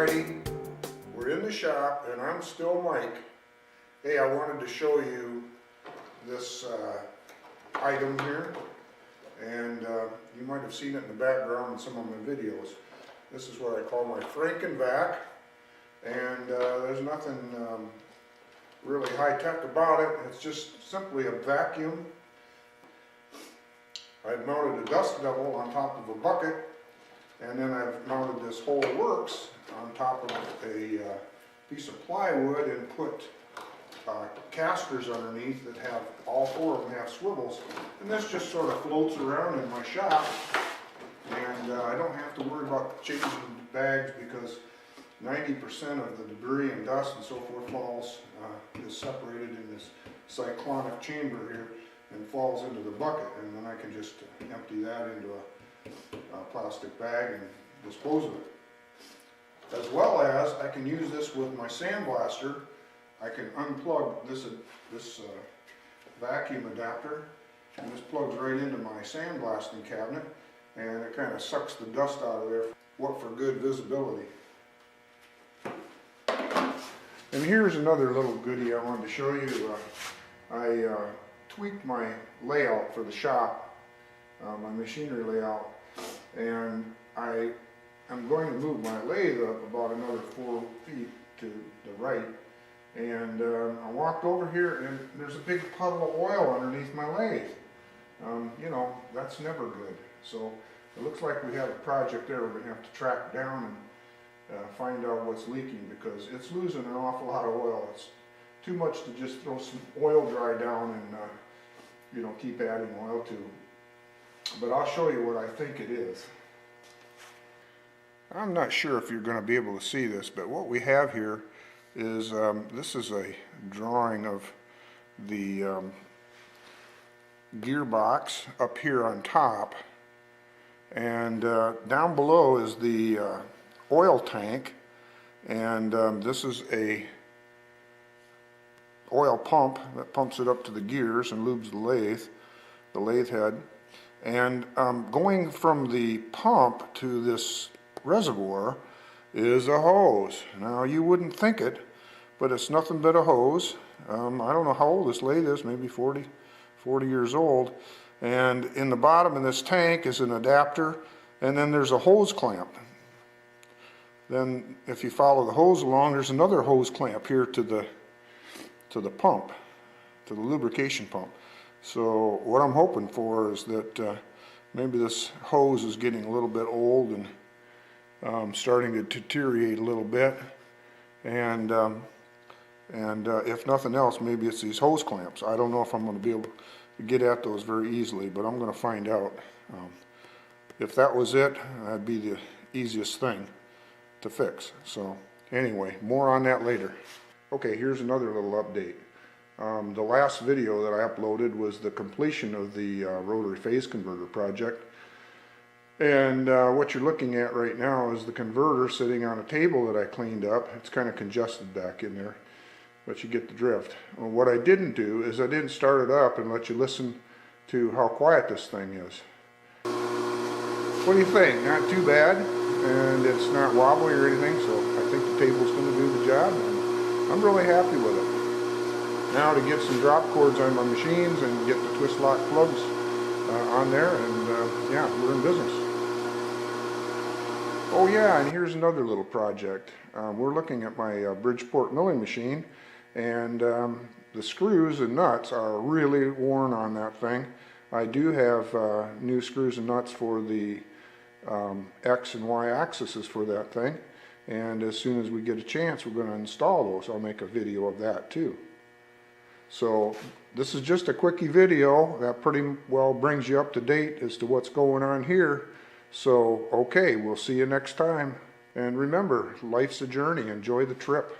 Alrighty, we're in the shop and I'm still Mike. Hey, I wanted to show you this item here, and you might have seen it in the background in some of my videos. This is what I call my Frankenvac, and there's nothing really high-tech about it. It's just simply a vacuum. I've mounted a dust devil on top of a bucket, and then I've mounted this whole works on top of a piece of plywood and put casters underneath that have, all four of them have swivels, and this just sort of floats around in my shop, and I don't have to worry about changing bags because 90% of the debris and dust and so forth falls, is separated in this cyclonic chamber here and falls into the bucket, and then I can just empty that into a plastic bag and dispose of it. As well as I can use this with my sandblaster. I can unplug this vacuum adapter, and this plugs right into my sandblasting cabinet, and it kind of sucks the dust out of there. What for good visibility. And here's another little goodie I wanted to show you. I tweaked my layout for the shop, my machinery layout, and I'm going to move my lathe up about another 4 feet to the right. And I walked over here and there's a big puddle of oil underneath my lathe. You know, that's never good. So it looks like we have a project there we're going to have to track down and find out what's leaking, because it's losing an awful lot of oil. It's too much to just throw some oil dry down and you know, keep adding oil to. But I'll show you what I think it is. I'm not sure if you're going to be able to see this, but what we have here is this is a drawing of the gearbox up here on top, and down below is the oil tank, and this is a oil pump that pumps it up to the gears and lubes the lathe head. And going from the pump to this reservoir is a hose. Now you wouldn't think it, but it's nothing but a hose. I don't know how old this lathe is, maybe 40 years old. And in the bottom of this tank is an adapter, and then there's a hose clamp. Then if you follow the hose along, there's another hose clamp here to the pump, to the lubrication pump. So what I'm hoping for is that maybe this hose is getting a little bit old and starting to deteriorate a little bit, and if nothing else, maybe it's these hose clamps. I don't know if I'm going to be able to get at those very easily, but I'm going to find out. If that was it, that'd be the easiest thing to fix. So anyway, more on that later. Okay, here's another little update. The last video that I uploaded was the completion of the rotary phase converter project. And what you're looking at right now is the converter sitting on a table that I cleaned up. It's kind of congested back in there, but you get the drift. Well, what I didn't do is I didn't start it up and let you listen to how quiet this thing is. What do you think? Not too bad, and it's not wobbly or anything, so I think the table's going to do the job, and I'm really happy with it. Now to get some drop cords on my machines and get the twist lock plugs on there, and yeah, we're in business. Oh yeah, and here's another little project. We're looking at my Bridgeport milling machine, and the screws and nuts are really worn on that thing. I do have new screws and nuts for the X and Y axes for that thing, and as soon as we get a chance, we're going to install those. I'll make a video of that too. So this is just a quickie video that pretty well brings you up to date as to what's going on here. So okay, we'll see you next time, and remember, life's a journey. Enjoy the trip.